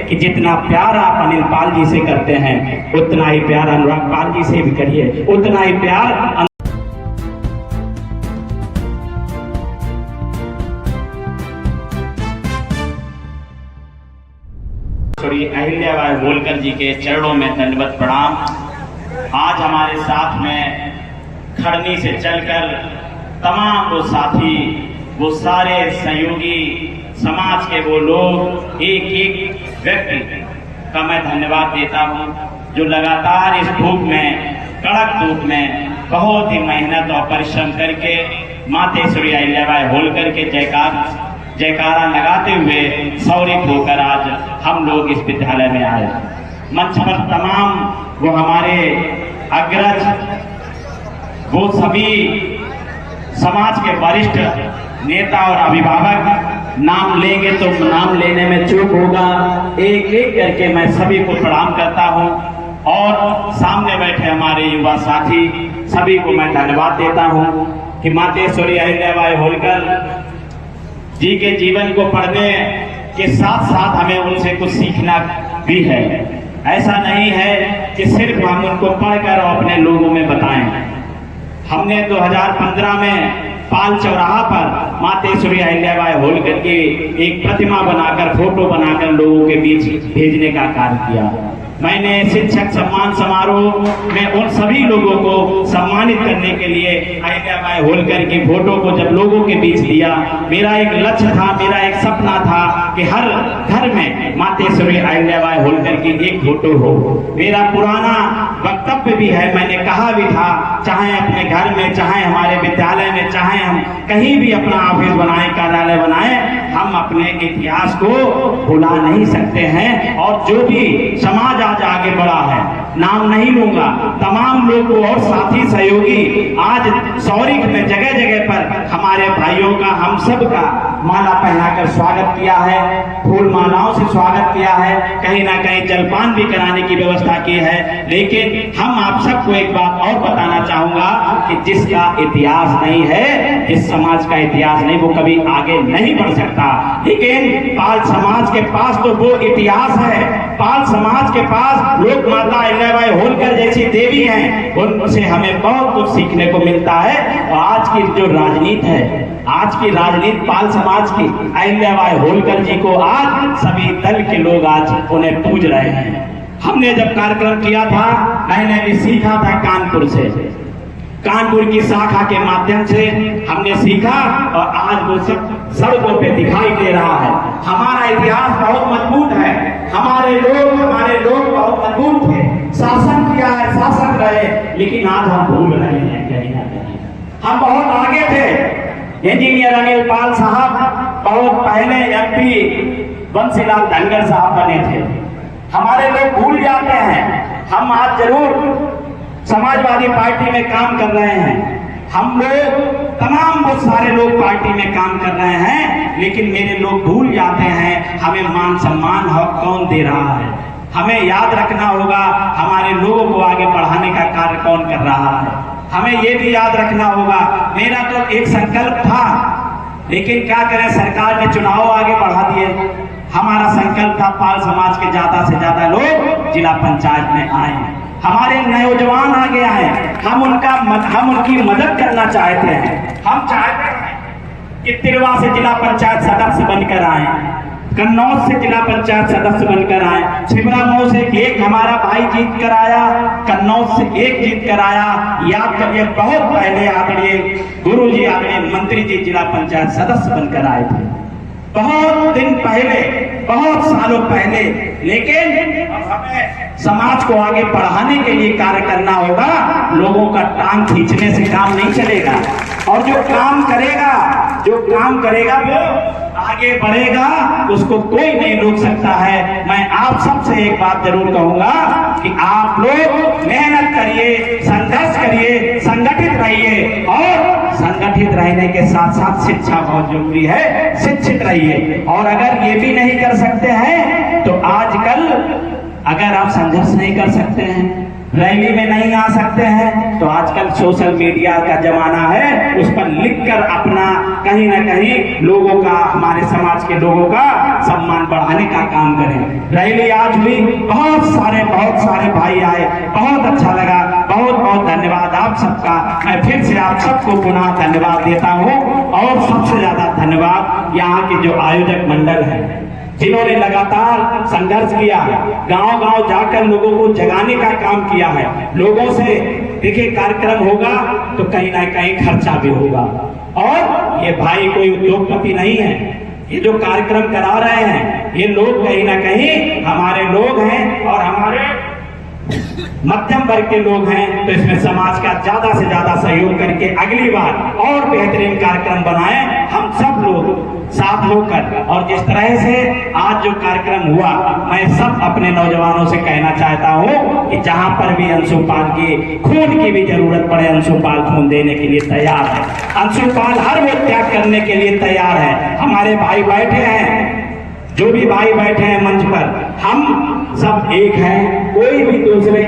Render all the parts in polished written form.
कि जितना प्यार आप अनिल पाल जी से करते हैं उतना ही प्यार अनुराग पाल जी से भी करिए, उतना ही प्यार अहिल्याबाई होलकर जी के चरणों में दंडवत प्रणाम। आज हमारे साथ में खड़नी से चलकर तमाम वो साथी, वो सारे सहयोगी, समाज के वो लोग, एक एक व्यक्ति का मैं धन्यवाद देता हूँ जो लगातार इस धूप में, कड़क धूप में बहुत ही मेहनत और परिश्रम करके मातेश्वरी अहिल्याबाई होलकर के जयकारा लगाते हुए सौरिक होकर आज हम लोग इस विद्यालय में आए। मंच पर तमाम वो हमारे अग्रज, वो सभी समाज के वरिष्ठ नेता और अभिभावक, नाम लेंगे तो नाम लेने में चूक होगा, एक एक करके मैं सभी को प्रणाम करता हूं और सामने बैठे हमारे युवा साथी सभी को मैं धन्यवाद देता हूं कि मातेश्वरी अहिल्याबाई होलकर जी के जीवन को पढ़ने के साथ साथ हमें उनसे कुछ सीखना भी है। ऐसा नहीं है कि सिर्फ हम उनको पढ़कर और अपने लोगों में बताएं। हमने 2015 में पाल चौराहा पर मातेश्वरी अहिल्याबाई होलकर की एक प्रतिमा बनाकर, फोटो बनाकर लोगों के बीच भेजने का कार्य किया। मैंने शिक्षक सम्मान समारोह में उन सभी लोगों को सम्मानित करने के लिए अहिल्याबाई होलकर की फोटो को जब लोगों के बीच दिया, मेरा एक लक्ष्य था, मेरा एक सपना था कि हर घर में मातेश्वरी अहिल्याबाई होलकर की एक फोटो हो। मेरा पुराना वक्तव्य भी है, मैंने कहा भी था, चाहे अपने घर में, चाहे हमारे विद्यालय में, चाहे हम कहीं भी अपना ऑफिस बनाए, कार्यालय बनाए, हम अपने इतिहास को भुला नहीं सकते हैं। और जो भी समाज आज आगे बढ़ा है, नाम नहीं लूंगा, तमाम लोग को और साथी सहयोगी आज सौरिक में जगह जगह पर हमारे भाइयों का, हम सब का माला पहनाकर स्वागत किया है, फूल मालाओं से स्वागत किया है, कहीं ना कहीं जलपान भी कराने की व्यवस्था की है। लेकिन हम आप सबको एक बात और बताना चाहूंगा कि जिसका इतिहास नहीं है, जिस समाज का इतिहास नहीं, वो कभी आगे नहीं बढ़ सकता। लेकिन पाल समाज के पास तो वो इतिहास है, पाल समाज के पास लोक माता अहिल्याबाई होलकर जैसी देवी हैं, उनसे हमें बहुत कुछ सीखने को मिलता है। और आज की जो राजनीति है, आज की राजनीति पाल समाज की, अहिल्याबाई होलकर जी को आज सभी दल के लोग आज उन्हें पूज रहे हैं। हमने जब कार्यक्रम किया था, मैंने भी सीखा था कानपुर से, कानपुर की शाखा के माध्यम से हमने सीखा और आज वो सब सड़कों पे दिखाई दे रहा है। हमारा इतिहास बहुत मजबूत है, हमारे लोग बहुत मजबूत थे, शासन किया है, शासक रहे, लेकिन आज हम भूल रहे हैं कहीं ना कहीं। हम बहुत आगे थे। इंजीनियर अनिल पाल साहब बहुत पहले MP बंसीलाल धनगर साहब बने थे। हमारे लोग भूल जाते हैं। हम आज जरूर समाजवादी पार्टी में काम कर रहे हैं, हम लोग तमाम वो सारे लोग पार्टी में काम कर रहे हैं, लेकिन मेरे लोग भूल जाते हैं हमें मान सम्मान हक कौन दे रहा है। हमें याद रखना होगा हमारे लोगों को आगे बढ़ाने का कार्य कौन कर रहा है। हमें ये भी याद रखना होगा, मेरा तो एक संकल्प था, लेकिन क्या करें, सरकार ने चुनाव आगे बढ़ा दिए। हमारा संकल्प था पाल समाज के ज्यादा से ज्यादा लोग जिला पंचायत में आए, हमारे नौजवान आगे आए, हम उनकी मदद करना चाहते हैं। हम चाहते हैं कि तिरवा से जिला पंचायत सदस्य बनकर आए, कन्नौज से जिला पंचायत सदस्य बनकर आए, छिबरामऊ से एक हमारा भाई जीत कर आया, कन्नौज से एक जीत कर आया। याद करिए, बहुत पहले आदरणीय गुरु जी, आदरणीय मंत्री जी जिला पंचायत सदस्य बनकर आए थे, बहुत दिन पहले, बहुत सालों पहले। लेकिन हमें समाज को आगे बढ़ाने के लिए कार्य करना होगा। लोगों का टांग खींचने से काम नहीं चलेगा, और जो काम करेगा वो आगे बढ़ेगा, उसको कोई नहीं रोक सकता है। मैं आप सबसे एक बात जरूर कहूंगा कि आप लोग मेहनत करिए, संघर्ष करिए, संगठित रहिए, और संगठित रहने के साथ साथ शिक्षा बहुत जरूरी है, शिक्षित रहिए। और अगर ये भी नहीं कर सकते हैं तो आजकल अगर आप संघर्ष नहीं कर सकते हैं रैली में नहीं आ सकते हैं तो आजकल सोशल मीडिया का जमाना है, उस पर लिखकर अपना कहीं ना कहीं लोगों का, हमारे समाज के लोगों का सम्मान बढ़ाने का काम करें। रैली आज हुई, बहुत सारे भाई आए, बहुत अच्छा लगा, बहुत धन्यवाद आप सबका। मैं फिर से आप सबको पुनः धन्यवाद देता हूँ और सबसे ज्यादा धन्यवाद यहाँ के जो आयोजक मंडल है, जिन्होंने लगातार संघर्ष किया, गांव-गांव जाकर लोगों को जगाने का काम किया है। लोगों से देखिए, कार्यक्रम होगा तो कहीं ना कहीं खर्चा भी होगा, और ये भाई कोई उद्योगपति नहीं है, ये जो कार्यक्रम करा रहे हैं ये लोग कहीं ना कहीं हमारे लोग हैं और हमारे मध्यम वर्ग के लोग हैं। तो इसमें समाज का ज्यादा से ज्यादा सहयोग करके अगली बार और बेहतरीन कार्यक्रम बनाएं, हम सब लोग साथ होकर। और जिस तरह से आज जो कार्यक्रम हुआ, मैं सब अपने नौजवानों से कहना चाहता हूँ कि जहाँ पर भी अंशुपाल की खून की भी जरूरत पड़े, अंशुपाल खून देने के लिए तैयार है। अंशुपाल हर वो त्याग करने के लिए तैयार है। हमारे भाई बैठे हैं, जो भी भाई बैठे हैं मंच पर, हम सब एक हैं, कोई भी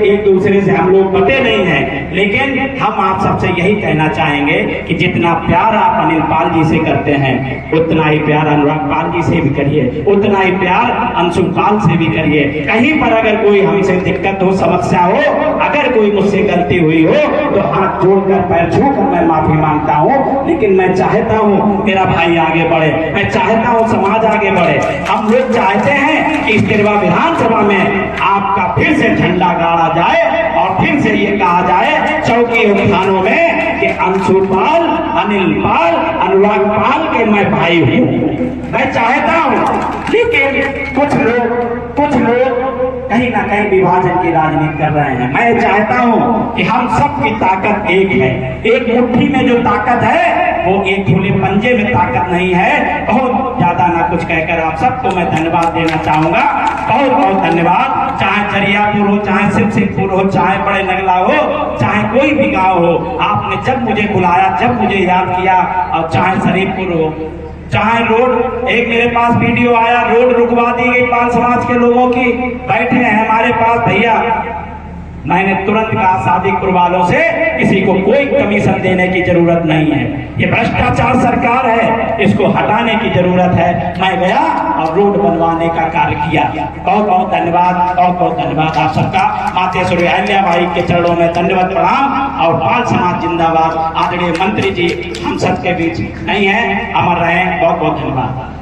एक दूसरे से हम लोग बटे नहीं हैं। लेकिन हम आप सबसे यही कहना चाहेंगे कि जितना प्यार आप अनिल पाल जी से करते हैं, उतना ही प्यार अनुराग पाल जी से भी करिए, उतना ही प्यार अंशुपाल से भी करिए। कहीं पर अगर कोई हमसे दिक्कत हो, समस्या हो, अगर कोई मुझसे गलती हुई हो तो हाथ जोड़कर, पैर छूकर मैं माफी मांगता हूँ। लेकिन मैं चाहता हूँ मेरा भाई आगे बढ़े, मैं चाहता हूँ समाज आगे बढ़े। हम लोग चाहते हैं कि इस तिरवा विधानसभा में आपका फिर से झंडा गाड़ा जाए और फिर से ये कहा जाए चौकी और थानों में कि अंशुपाल, अनिल पाल, अनुराग पाल के मैं भाई हूँ। मैं चाहता हूँ, लेकिन कुछ लोग कहीं ना कहीं विभाजन की राजनीति कर रहे हैं। मैं चाहता हूँ कि हम सबकी ताकत एक है, एक मुट्ठी में जो ताकत है वो एक खुले पंजे में ताकत नहीं है। बहुत ज्यादा ना कुछ कहकर आप सबको मैं धन्यवाद देना चाहूंगा। बहुत धन्यवाद। चाहे चरियापुर हो, चाहे शिवसिंहपुर हो, चाहे बड़े नगला हो, चाहे कोई भी गांव हो, आपने जब मुझे बुलाया, जब मुझे याद किया, और चाहे शरीफपुर हो, चाहे रोड, एक मेरे पास वीडियो आया, रोड रुकवा दी गई पाल समाज के लोगों की, बैठे हैं हमारे पास भैया, मैंने तुरंत कहा सादिकपुर वालों से किसी को कोई कमीशन देने की जरूरत नहीं है, ये भ्रष्टाचार सरकार है, इसको हटाने की जरूरत है। मैं गया और रोड बनवाने का कार्य किया। बहुत धन्यवाद, बहुत धन्यवाद आप सबका। मातेश्वरी अहिल्याबाई के चरणों में धन्यवाद, प्रणाम। और पाल समाज जिंदाबाद। आदरणीय मंत्री जी हम सबके बीच नहीं है, अमर रहे। बहुत धन्यवाद।